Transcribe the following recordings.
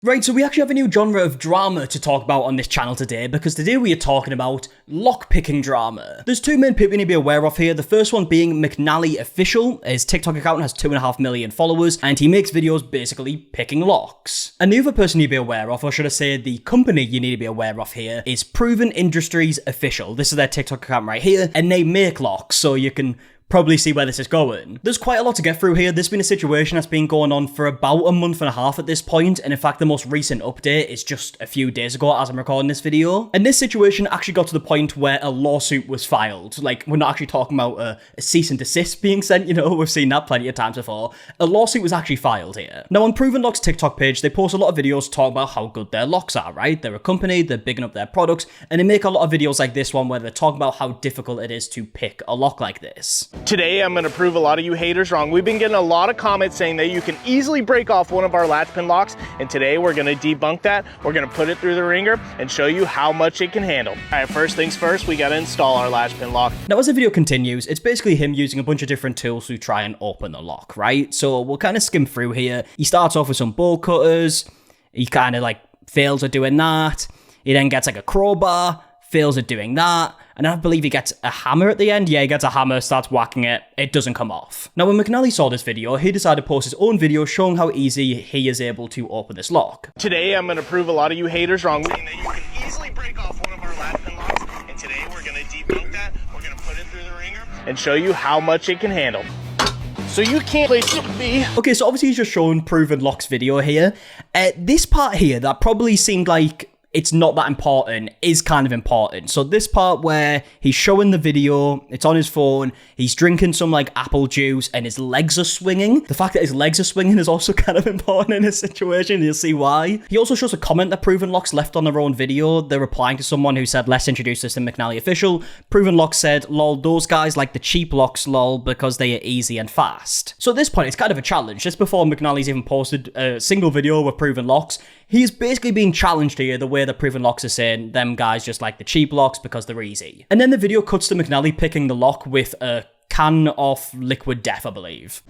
Right, so we actually have a new genre of drama to talk about on this channel today, because today we are talking about lockpicking drama. There's two main people you need to be aware of here. The first one being McNally Official. His TikTok account has 2.5 million followers, and he makes videos basically picking locks. And the other person you need to be aware of, or should I say the company you need to be aware of here, is Proven Industries Official. This is their TikTok account right here, and they make locks, so you can probably see where this is going. There's quite a lot to get through here. There's been a situation that's been going on for about a month and a half at this point, and in fact the most recent update is just a few days ago as I'm recording this video. And this situation actually got to the point where a lawsuit was filed. Like, we're not actually talking about a cease and desist being sent, you know, we've seen that plenty of times before. A lawsuit was actually filed here. Now on Proven Locks TikTok page, they post a lot of videos talking about how good their locks are, right? They're a company, they're bigging up their products, and they make a lot of videos like this one where they're talking about how difficult it is to pick a lock like this. Today I'm going to prove a lot of you haters wrong. We've been getting a lot of comments saying that you can easily break off one of our latch pin locks, and today we're going to debunk that. We're going to put it through the ringer and show you how much it can handle. All right, first things first, we got to install our latch pin lock. Now as the video continues, it's basically him using a bunch of different tools to try and open the lock, right? So we'll kind of skim through here. He starts off with some bolt cutters. He kind of like fails at doing that. He then gets like a crowbar, fails at doing that. And I believe he gets a hammer at the end. Yeah, he gets a hammer, starts whacking it. It doesn't come off. Now, when McNally saw this video, he decided to post his own video showing how easy he is able to open this lock. Today, I'm going to prove a lot of you haters wrong. Saying that you can easily break off one of our latch pin locks. And today, we're going to debunk that. We're going to put it through the ringer and show you how much it can handle. So you can't play me. Okay, so obviously he's just showing Proven Locks video here. This part here that probably seemed like it's not that important is kind of important. So this part where he's showing the video, it's on his phone, he's drinking some like apple juice and his legs are swinging. The fact that his legs are swinging is also kind of important in this situation. You'll see why. He also shows a comment that Proven Locks left on their own video. They're replying to someone who said, "Let's introduce this to McNally Official." Proven Locks said, "Lol, those guys like the cheap locks, lol, because they are easy and fast." So at this point, it's kind of a challenge. Just before McNally's even posted a single video with Proven Locks, he's basically being challenged here the way the Proven Locks are saying them guys just like the cheap locks because they're easy. And then the video cuts to McNally picking the lock with a can of liquid death, I believe.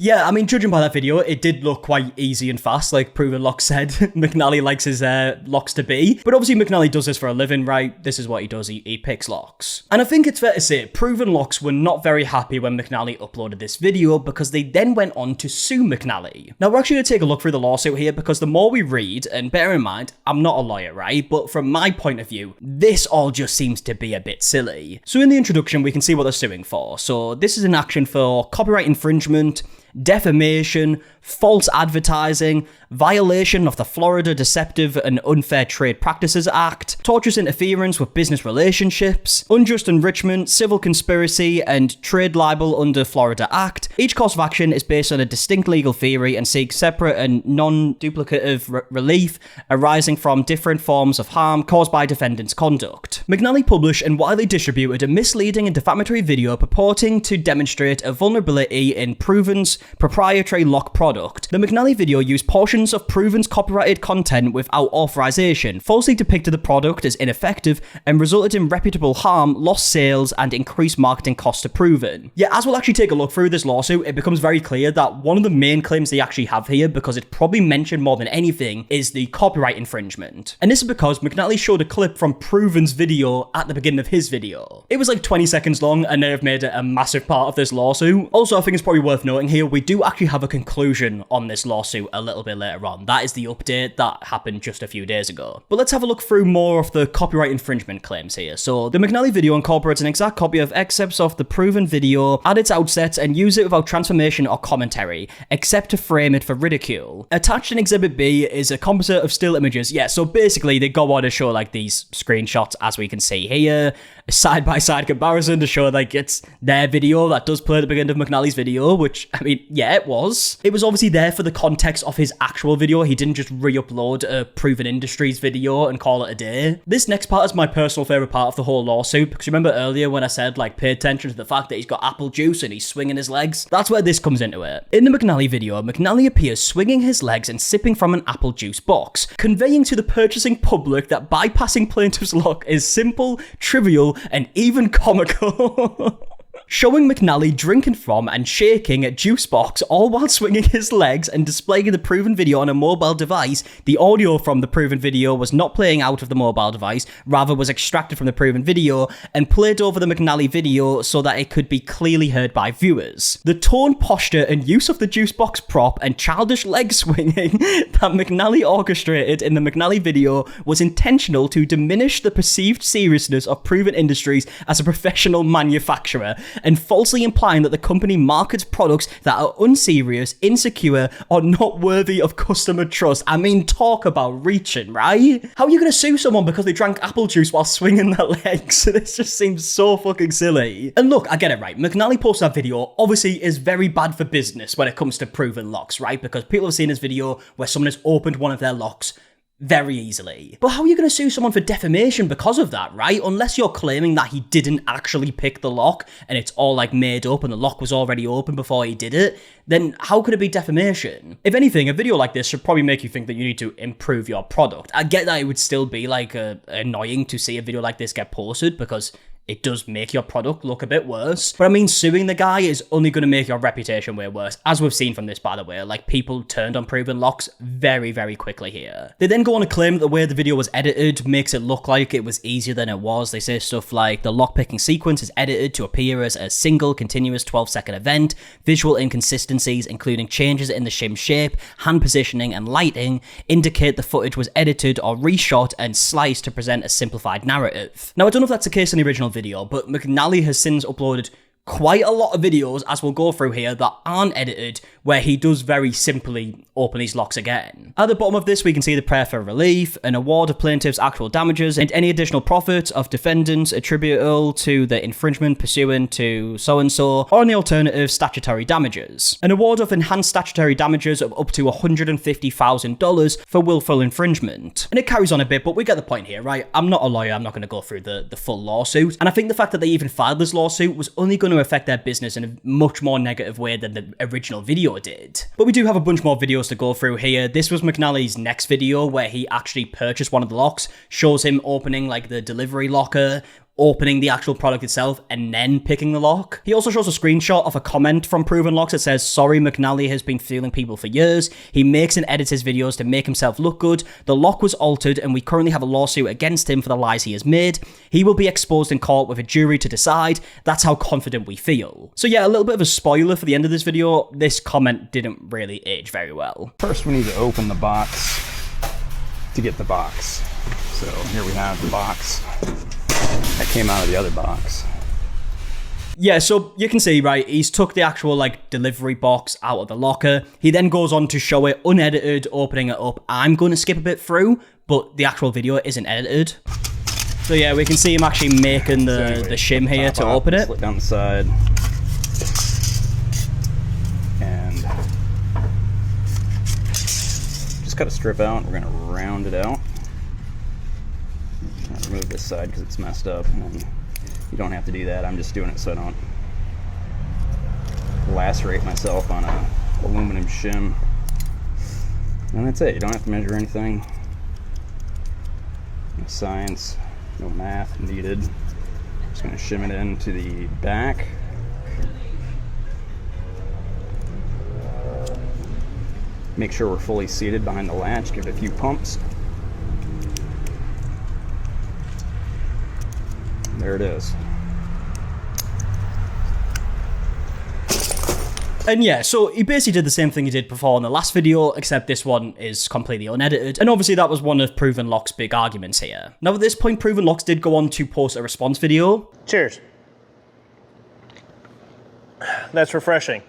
Yeah, I mean, judging by that video, it did look quite easy and fast, like Proven Locks said McNally likes his locks to be. But obviously McNally does this for a living, right? This is what he does, he picks locks. And I think it's fair to say, Proven Locks were not very happy when McNally uploaded this video because they then went on to sue McNally. Now we're actually going to take a look through the lawsuit here because the more we read, and bear in mind, I'm not a lawyer, right? But from my point of view, this all just seems to be a bit silly. So in the introduction, we can see what they're suing for. So this is an action for copyright infringement, defamation, false advertising, violation of the Florida Deceptive and Unfair Trade Practices Act, tortious interference with business relationships, unjust enrichment, civil conspiracy, and trade libel under Florida Act. Each cause of action is based on a distinct legal theory and seeks separate and non-duplicative relief arising from different forms of harm caused by defendant's conduct. McNally published and widely distributed a misleading and defamatory video purporting to demonstrate a vulnerability in Proven's proprietary lock product. The McNally video used portions of Proven's copyrighted content without authorization, falsely depicted the product as ineffective, and resulted in reputable harm, lost sales, and increased marketing costs to Proven. Yeah, as we'll actually take a look through this lawsuit, it becomes very clear that one of the main claims they actually have here, because it's probably mentioned more than anything, is the copyright infringement. And this is because McNally showed a clip from Proven's video at the beginning of his video. It was like 20 seconds long, and they have made it a massive part of this lawsuit. Also, I think it's probably worth noting here, we do actually have a conclusion on this lawsuit a little bit later on. That is the update that happened just a few days ago. But let's have a look through more of the copyright infringement claims here. So the McNally video incorporates an exact copy of excerpts of the Proven video at its outset and use it without transformation or commentary, except to frame it for ridicule. Attached in Exhibit B is a composite of still images. Yeah, so basically they go on to show like these screenshots as we we can see here a side-by-side comparison to show like it's their video that does play at the beginning of McNally's video, which, I mean, yeah, it was. It was obviously there for the context of his actual video. He didn't just re-upload a Proven Industries video and call it a day. This next part is my personal favorite part of the whole lawsuit, because remember earlier when I said, like, pay attention to the fact that he's got apple juice and he's swinging his legs? That's where this comes into it. In the McNally video, McNally appears swinging his legs and sipping from an apple juice box, conveying to the purchasing public that bypassing plaintiff's lock is simple, trivial, and even comical. Showing McNally drinking from and shaking a juice box all while swinging his legs and displaying the Proven video on a mobile device. The audio from the Proven video was not playing out of the mobile device, rather was extracted from the Proven video and played over the McNally video so that it could be clearly heard by viewers. The tone, posture, and use of the juice box prop and childish leg swinging that McNally orchestrated in the McNally video was intentional to diminish the perceived seriousness of Proven Industries as a professional manufacturer, and falsely implying that the company markets products that are unserious, insecure, or not worthy of customer trust. I mean, talk about reaching, right? How are you going to sue someone because they drank apple juice while swinging their legs? This just seems so fucking silly. And look, I get it, right? McNally posted that video, obviously is very bad for business when it comes to proven locks, right? Because people have seen this video where someone has opened one of their locks very easily. But how are you going to sue someone for defamation because of that, right? Unless you're claiming that he didn't actually pick the lock and it's all like made up and the lock was already open before he did it, then how could it be defamation? If anything, a video like this should probably make you think that you need to improve your product. I get that it would still be like annoying to see a video like this get posted because it does make your product look a bit worse. But I mean, suing the guy is only going to make your reputation way worse, as we've seen from this, by the way. Like, people turned on Proven locks very, very quickly here. They then go on to claim that the way the video was edited makes it look like it was easier than it was. They say stuff like, the lock-picking sequence is edited to appear as a single, continuous 12-second event. Visual inconsistencies, including changes in the shim shape, hand positioning, and lighting, indicate the footage was edited or reshot and sliced to present a simplified narrative. Now, I don't know if that's the case in the original video, but McNally has since uploaded quite a lot of videos, as we'll go through here, that aren't edited, where he does very simply open his locks again. At the bottom of this, we can see the prayer for relief, an award of plaintiff's actual damages, and any additional profits of defendants attributable to the infringement pursuant to so-and-so, or on the alternative, statutory damages. An award of enhanced statutory damages of up to $150,000 for willful infringement. And it carries on a bit, but we get the point here, right? I'm not a lawyer, I'm not going to go through the full lawsuit, and I think the fact that they even filed this lawsuit was only going to affect their business in a much more negative way than the original video did. But we do have a bunch more videos to go through here. This was McNally's next video where he actually purchased one of the locks, shows him opening like the delivery locker, opening the actual product itself, and then picking the lock. He also shows a screenshot of a comment from Proven Locks that says, "Sorry, McNally has been fooling people for years. He makes and edits his videos to make himself look good. The lock was altered and we currently have a lawsuit against him for the lies he has made. He will be exposed in court with a jury to decide. That's how confident we feel." So yeah, a little bit of a spoiler for the end of this video. This comment didn't really age very well. First we need to open the box to get the box. So here we have the box that came out of the other box. Yeah, so you can see, right, he's took the actual, like, delivery box out of the locker. He then goes on to show it unedited, opening it up. I'm going to skip a bit through, but the actual video isn't edited. So yeah, we can see him actually making the shim here to open it. Slit down the side. And just cut a strip out. We're going to round it out. I'll remove this side because it's messed up. And then you don't have to do that. I'm just doing it so I don't lacerate myself on a aluminum shim. And that's it. You don't have to measure anything. No science, no math needed. I'm just going to shim it into the back. Make sure we're fully seated behind the latch. Give it a few pumps. There it is. And yeah, so he basically did the same thing he did before in the last video, except this one is completely unedited. And obviously that was one of Proven Locks' big arguments here. Now at this point, Proven Locks did go on to post a response video. Cheers. That's refreshing.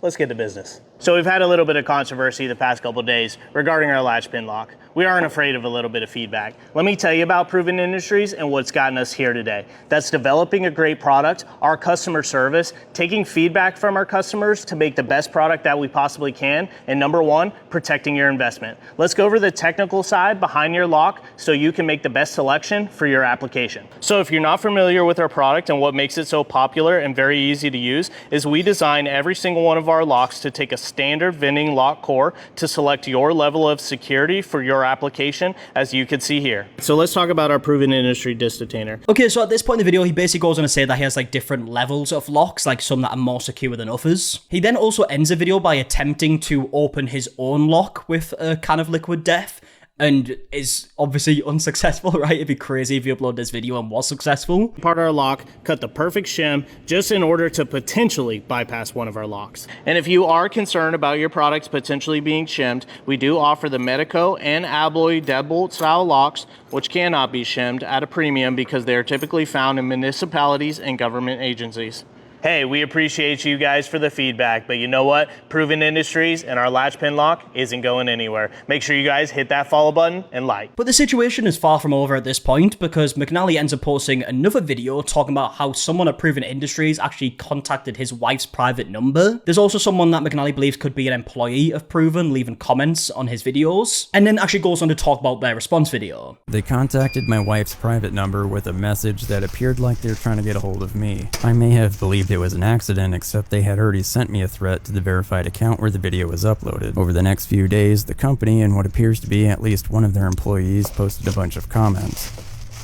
Let's get to business. So we've had a little bit of controversy the past couple days regarding our latch pin lock. We aren't afraid of a little bit of feedback. Let me tell you about Proven Industries and what's gotten us here today. That's developing a great product, our customer service, taking feedback from our customers to make the best product that we possibly can, and number one, protecting your investment. Let's go over the technical side behind your lock so you can make the best selection for your application. So if you're not familiar with our product and what makes it so popular and very easy to use is we design every single one of our locks to take a standard vending lock core to select your level of security for your application, as you can see here. So let's talk about our Proven Industry disc detainer. Okay, so at this point in the video, he basically goes on to say that he has like different levels of locks, like some that are more secure than others. He then also ends the video by attempting to open his own lock with a can of liquid death, and is obviously unsuccessful, right? It'd be crazy if you upload this video and was successful. Part of our lock, cut the perfect shim just in order to potentially bypass one of our locks. And if you are concerned about your products potentially being shimmed, we do offer the Medico and Abloy deadbolt style locks, which cannot be shimmed at a premium because they are typically found in municipalities and government agencies. Hey, we appreciate you guys for the feedback, but you know what? Proven Industries and our latch pin lock isn't going anywhere. Make sure you guys hit that follow button and like. But the situation is far from over at this point, because McNally ends up posting another video talking about how someone at Proven Industries actually contacted his wife's private number. There's also someone that McNally believes could be an employee of Proven leaving comments on his videos, and then actually goes on to talk about their response video. They contacted my wife's private number with a message that appeared like they were trying to get a hold of me. I may have believed it was an accident, except they had already sent me a threat to the verified account where the video was uploaded. Over the next few days, the company and what appears to be at least one of their employees posted a bunch of comments.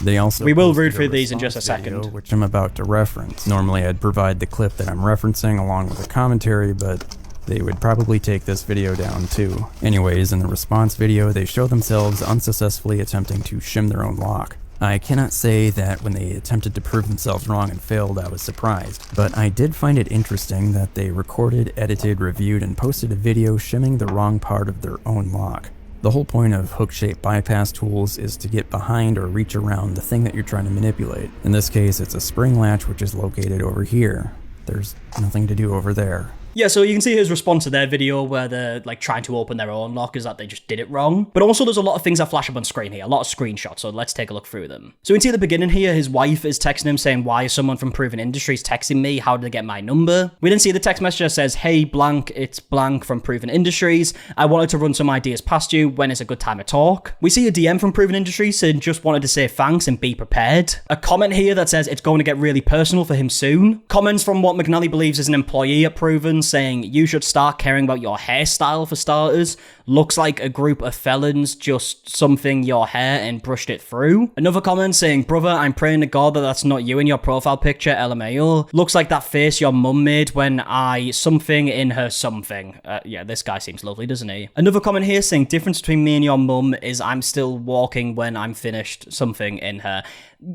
They also we will read through these in just a second, video, which I'm about to reference. Normally I'd provide the clip that I'm referencing along with a commentary, but they would probably take this video down too. Anyways, in the response video, they show themselves unsuccessfully attempting to shim their own lock. I cannot say that when they attempted to prove themselves wrong and failed, I was surprised, but I did find it interesting that they recorded, edited, reviewed, and posted a video shimming the wrong part of their own lock. The whole point of hook-shaped bypass tools is to get behind or reach around the thing that you're trying to manipulate. In this case, it's a spring latch which is located over here. There's nothing to do over there. Yeah, so you can see his response to their video where they're like trying to open their own lock is that they just did it wrong. But also there's a lot of things that flash up on screen here, a lot of screenshots, so let's take a look through them. So we can see at the beginning here, his wife is texting him saying, why is someone from Proven Industries texting me? How did they get my number? We then see the text message that says, hey blank, it's blank from Proven Industries. I wanted to run some ideas past you. When is a good time to talk? We see a DM from Proven Industries saying just wanted to say thanks and be prepared. A comment here that says it's going to get really personal for him soon. Comments from what McNally believes is an employee at Proven saying, you should start caring about your hairstyle for starters. Looks like a group of felons just something your hair and brushed it through. Another comment saying, brother, I'm praying to God that that's not you in your profile picture, LMAO. Looks like that face your mum made when I something in her something. Yeah, this guy seems lovely, doesn't he? Another comment here saying, difference between me and your mum is I'm still walking when I'm finished something in her.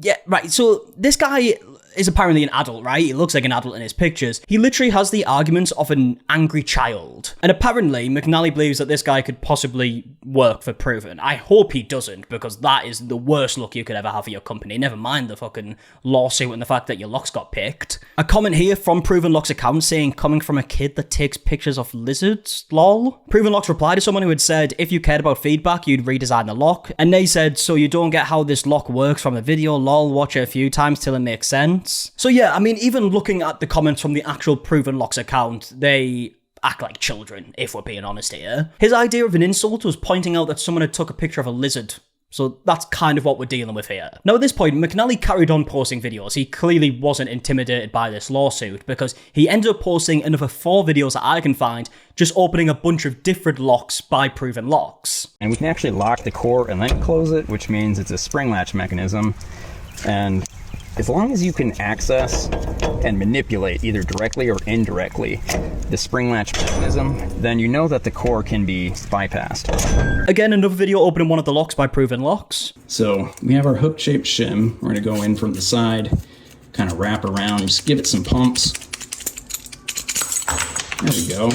Yeah, right, so this guy is apparently an adult, right? He looks like an adult in his pictures. He literally has the arguments of an angry child. And apparently, McNally believes that this guy could possibly work for Proven. I hope he doesn't, because that is the worst look you could ever have for your company. Never mind the fucking lawsuit and the fact that your locks got picked. A comment here from Proven Locks account saying, coming from a kid that takes pictures of lizards, lol. Proven Locks replied to someone who had said, if you cared about feedback, you'd redesign the lock. And they said, so you don't get how this lock works from the video, lol, watch it a few times till it makes sense. So yeah, I mean, even looking at the comments from the actual Proven Locks account, they act like children, if we're being honest here. His idea of an insult was pointing out that someone had took a picture of a lizard. So that's kind of what we're dealing with here. Now at this point, McNally carried on posting videos. He clearly wasn't intimidated by this lawsuit because he ended up posting another 4 videos that I can find, just opening a bunch of different locks by Proven Locks. And we can actually lock the core and then close it, which means it's a spring latch mechanism. And as long as you can access and manipulate either directly or indirectly the spring latch mechanism, then you know that the core can be bypassed. Again, another video opening one of the locks by Proven Locks. So we have our hook-shaped shim. We're going to go in from the side, kind of wrap around, just give it some pumps. There we go.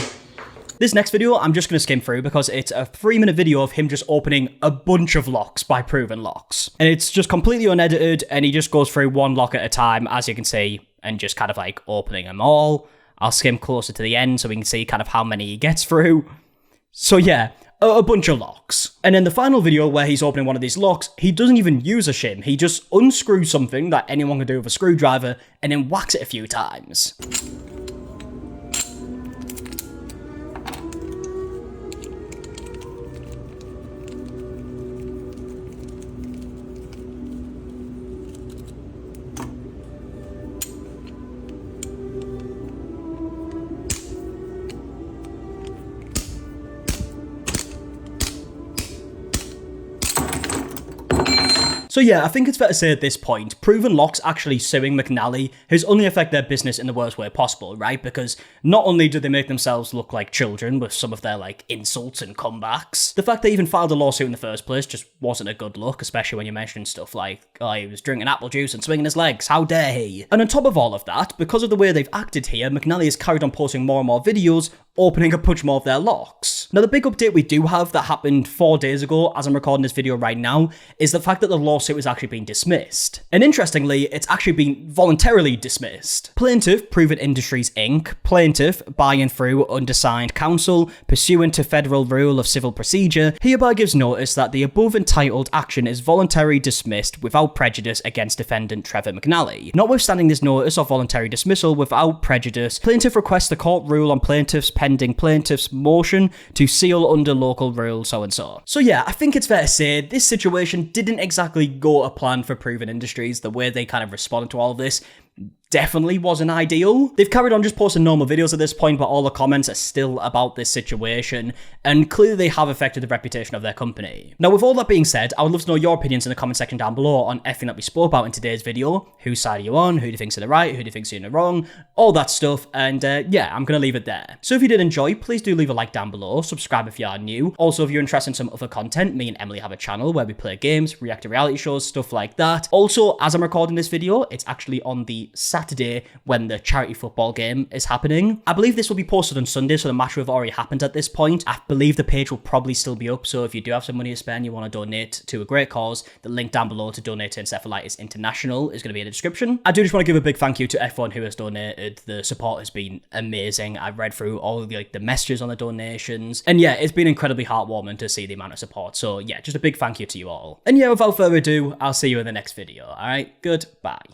This next video, I'm just going to skim through because it's a 3-minute video of him just opening a bunch of locks by Proven Locks. And it's just completely unedited, and he just goes through one lock at a time, as you can see, and just kind of like opening them all. I'll skim closer to the end so we can see kind of how many he gets through. So yeah, a bunch of locks. And in the final video where he's opening one of these locks, he doesn't even use a shim. He just unscrews something that anyone can do with a screwdriver and then whacks it a few times. So yeah, I think it's fair to say at this point, Proven Locks actually suing McNally has only affected their business in the worst way possible, right? Because not only do they make themselves look like children with some of their like insults and comebacks, the fact they even filed a lawsuit in the first place just wasn't a good look, especially when you're mentioning stuff like, oh, he was drinking apple juice and swinging his legs, how dare he? And on top of all of that, because of the way they've acted here, McNally has carried on posting more and more videos opening a bunch more of their locks. Now, the big update we do have that happened 4 days ago, as I'm recording this video right now, is the fact that the lawsuit has actually been dismissed. And interestingly, it's actually been voluntarily dismissed. Plaintiff, Proven Industries Inc., plaintiff, by and through undersigned counsel, pursuant to Federal Rule of Civil Procedure, hereby gives notice that the above entitled action is voluntarily dismissed without prejudice against defendant Trevor McNally. Notwithstanding this notice of voluntary dismissal without prejudice, plaintiff requests the court rule on plaintiff's pending plaintiff's motion to seal under local rule so-and-so. So yeah, I think it's fair to say this situation didn't exactly go a plan for Proven Industries. The way they kind of responded to all of this definitely wasn't ideal. They've carried on just posting normal videos at this point, but all the comments are still about this situation, and clearly they have affected the reputation of their company. Now, with all that being said, I would love to know your opinions in the comment section down below on everything that we spoke about in today's video. Whose side are you on? Who do you think's in the right? Who do you think's in the wrong? All that stuff, and yeah, I'm gonna leave it there. So if you did enjoy, please do leave a like down below, subscribe if you are new. Also, if you're interested in some other content, me and Emily have a channel where we play games, react to reality shows, stuff like that. Also, as I'm recording this video, it's actually on the Saturday when the charity football game is happening. I believe this will be posted on Sunday, so the match will have already happened at this point. I believe the page will probably still be up, so if you do have some money to spend, you want to donate to a great cause, the link down below to donate to Encephalitis International is going to be in the description. I do just want to give a big thank you to everyone who has donated. The support has been amazing. I've read through all of the messages on the donations, and yeah, it's been incredibly heartwarming to see the amount of support. So yeah, just a big thank you to you all. And yeah, without further ado, I'll see you in the next video. Alright, goodbye.